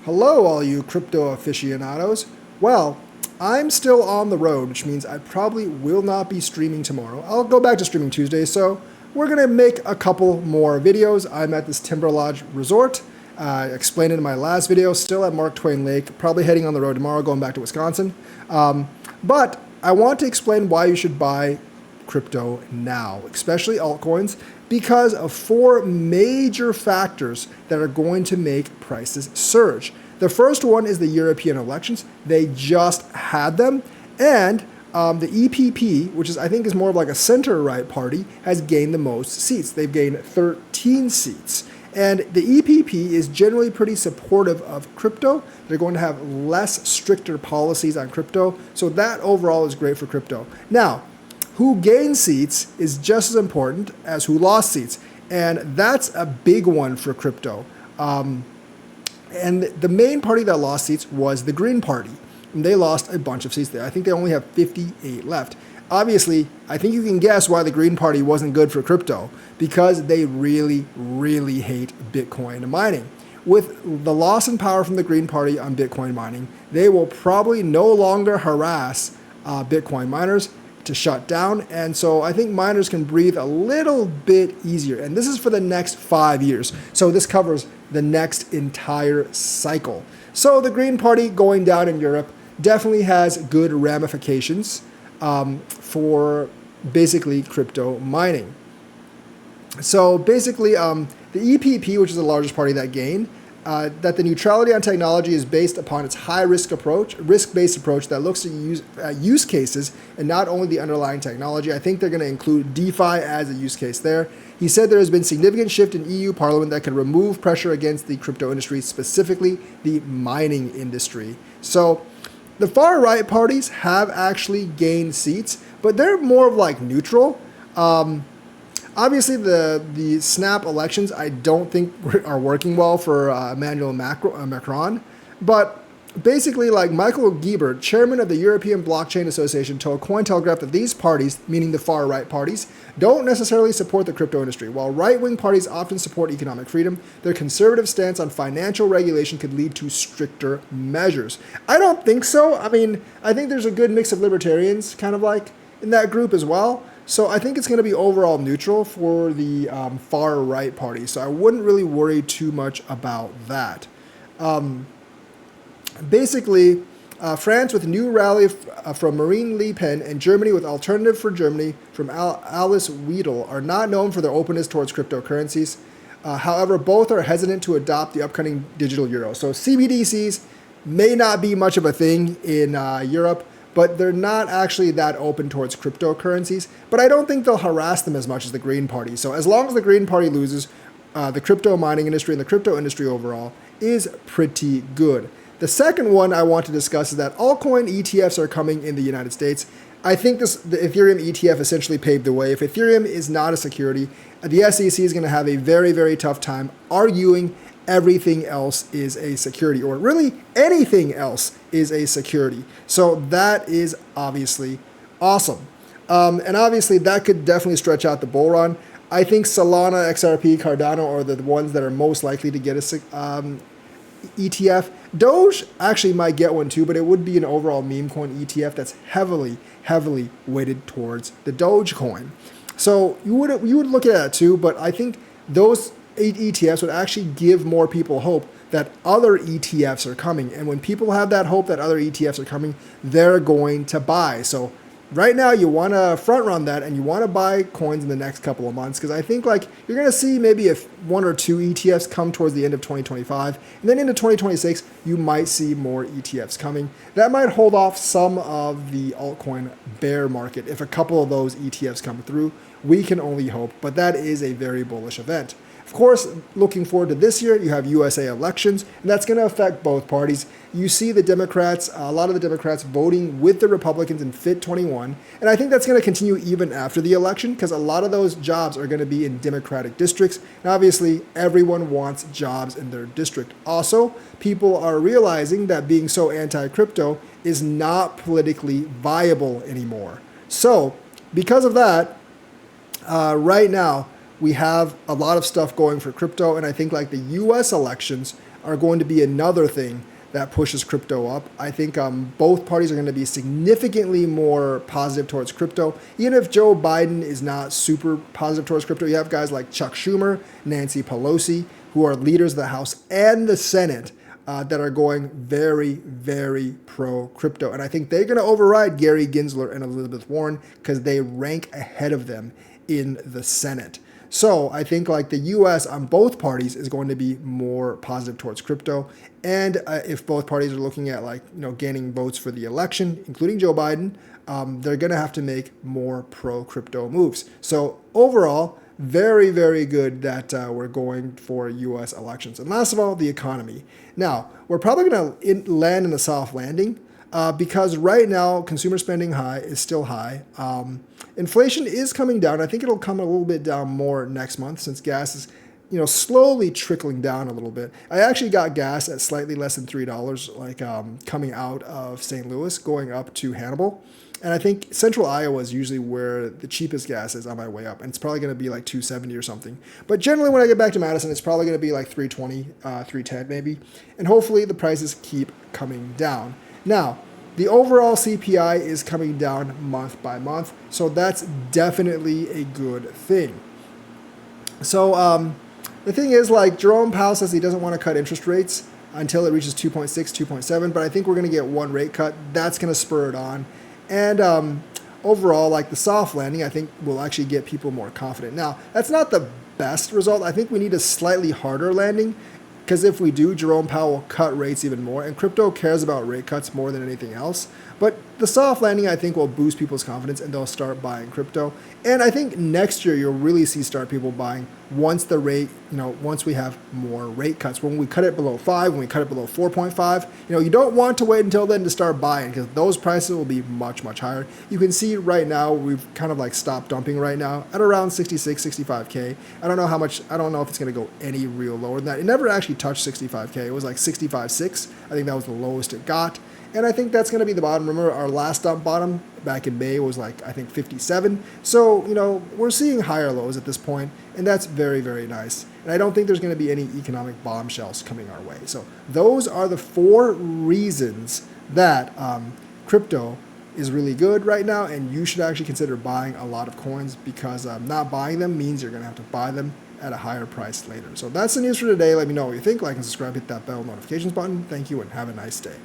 Hello, all you crypto aficionados. Well, I'm still on the road, which means I probably will not be streaming tomorrow. I'll go back to streaming Tuesday, so we're going to make a couple more videos. I'm at this Timber Lodge resort. I explained it in my last video, still at Mark Twain Lake, probably heading on the road tomorrow, going back to Wisconsin. But I want to explain why you should buy crypto now, especially altcoins, because of four major factors that are going to make prices surge. The first one is the European elections. They just had them, and the EPP, which is I think is more of like a center-right party, has gained the most seats. They've gained 13 seats. And the EPP is generally pretty supportive of crypto. They're going to have less stricter policies on crypto. So that overall is great for crypto. Now, who gained seats is just as important as who lost seats. And that's a big one for crypto. And the main party that lost seats was the Green Party. And they lost a bunch of seats there. I think they only have 58 left. Obviously, I think you can guess why the Green Party wasn't good for crypto, because they really, really hate Bitcoin mining. With the loss in power from the Green Party on Bitcoin mining, they will probably no longer harass Bitcoin miners to shut down. And so I think miners can breathe a little bit easier. And this is for the next 5 years. So this covers the next entire cycle. So the Green Party going down in Europe definitely has good ramifications for basically crypto mining. So basically, the EPP, which is the largest party that gained, that the neutrality on technology is based upon its risk-based approach that looks at use cases and not only the underlying technology. I think they're going to include DeFi as a use case there. He said there has been significant shift in EU Parliament that could remove pressure against the crypto industry, specifically the mining industry. So the far-right parties have actually gained seats, but they're more of like neutral. Obviously, the snap elections I don't think are working well for Emmanuel Macron, but basically, like Michael Giebert, chairman of the European Blockchain Association, told Cointelegraph that these parties, meaning the far-right parties, don't necessarily support the crypto industry. While right-wing parties often support economic freedom, their conservative stance on financial regulation could lead to stricter measures. I don't think so. I mean, I think there's a good mix of libertarians kind of like in that group as well. So I think it's going to be overall neutral for the far-right party. So I wouldn't really worry too much about that. Basically, France with new rally from Marine Le Pen and Germany with Alternative for Germany from Alice Weidel are not known for their openness towards cryptocurrencies. However, both are hesitant to adopt the upcoming digital euro. So CBDCs may not be much of a thing in Europe, but they're not actually that open towards cryptocurrencies. But I don't think they'll harass them as much as the Green Party. So as long as the Green Party loses, the crypto mining industry and the crypto industry overall is pretty good. The second one I want to discuss is that altcoin ETFs are coming in the United States. I think the Ethereum ETF essentially paved the way. If Ethereum is not a security, the SEC is going to have a very, very tough time arguing everything else is a security, or really anything else is a security. So that is obviously awesome. And obviously that could definitely stretch out the bull run. I think Solana, XRP, Cardano are the ones that are most likely to get a ETF. Doge actually might get one too, but it would be an overall meme coin ETF that's heavily, heavily weighted towards the Dogecoin. So you would look at that too, but I think those ETFs would actually give more people hope that other ETFs are coming. And when people have that hope that other ETFs are coming, they're going to buy. So right now you want to front run that and you want to buy coins in the next couple of months, because I think like you're going to see maybe if one or two ETFs come towards the end of 2025, and then into 2026 you might see more ETFs coming. That might hold off some of the altcoin bear market if a couple of those ETFs come through. We can only hope, but that is a very bullish event. Of course, looking forward to this year, you have USA elections, and that's going to affect both parties. You see the Democrats, a lot of the Democrats voting with the Republicans in Fit 21, and I think that's going to continue even after the election, because a lot of those jobs are going to be in Democratic districts, and obviously everyone wants jobs in their district. Also, people are realizing that being so anti-crypto is not politically viable anymore. So, because of that, right now, we have a lot of stuff going for crypto, and I think like the U.S. elections are going to be another thing that pushes crypto up. I think both parties are going to be significantly more positive towards crypto. Even if Joe Biden is not super positive towards crypto, you have guys like Chuck Schumer, Nancy Pelosi, who are leaders of the House and the Senate that are going very, very pro-crypto. And I think they're going to override Gary Gensler and Elizabeth Warren because they rank ahead of them in the Senate. So I think like the U.S. on both parties is going to be more positive towards crypto. And if both parties are looking at like, gaining votes for the election, including Joe Biden, they're going to have to make more pro-crypto moves. So overall, very, very good that we're going for U.S. elections. And last of all, the economy. Now, we're probably going to land in a soft landing because right now consumer spending is still high. Inflation is coming down. I think it'll come a little bit down more next month since gas is slowly trickling down a little bit. I actually got gas at slightly less than $3, like coming out of St. Louis, going up to Hannibal. And I think central Iowa is usually where the cheapest gas is on my way up. And it's probably going to be like $2.70 or something. But generally when I get back to Madison, it's probably going to be like $3.20, $3.10 maybe. And hopefully the prices keep coming down. Now, the overall CPI is coming down month by month. So that's definitely a good thing. So the thing is, like Jerome Powell says he doesn't want to cut interest rates until it reaches 2.6, 2.7. But I think we're going to get one rate cut. That's going to spur it on. And overall, like the soft landing, I think will actually get people more confident. Now, that's not the best result. I think we need a slightly harder landing because if we do, Jerome Powell will cut rates even more. And crypto cares about rate cuts more than anything else. But the soft landing, I think, will boost people's confidence and they'll start buying crypto. And I think next year you'll really see people buying once the rate, once we have more rate cuts. When we cut it below 5, when we cut it below 4.5, you don't want to wait until then to start buying because those prices will be much, much higher. You can see right now, we've kind of like stopped dumping right now at around 66, 65K. I don't know if it's going to go any real lower than that. It never actually touched 65K. It was like 65.6. I think that was the lowest it got. And I think that's going to be the bottom. Remember, our last dump bottom back in May was like, I think 57. So, we're seeing higher lows at this point, and that's very, very nice. And I don't think there's going to be any economic bombshells coming our way. So those are the 4 reasons that crypto is really good right now, and you should actually consider buying a lot of coins because not buying them means you're going to have to buy them at a higher price later. So that's the news for today. Let me know what you think. Like and subscribe, hit that bell notifications button. Thank you, and have a nice day.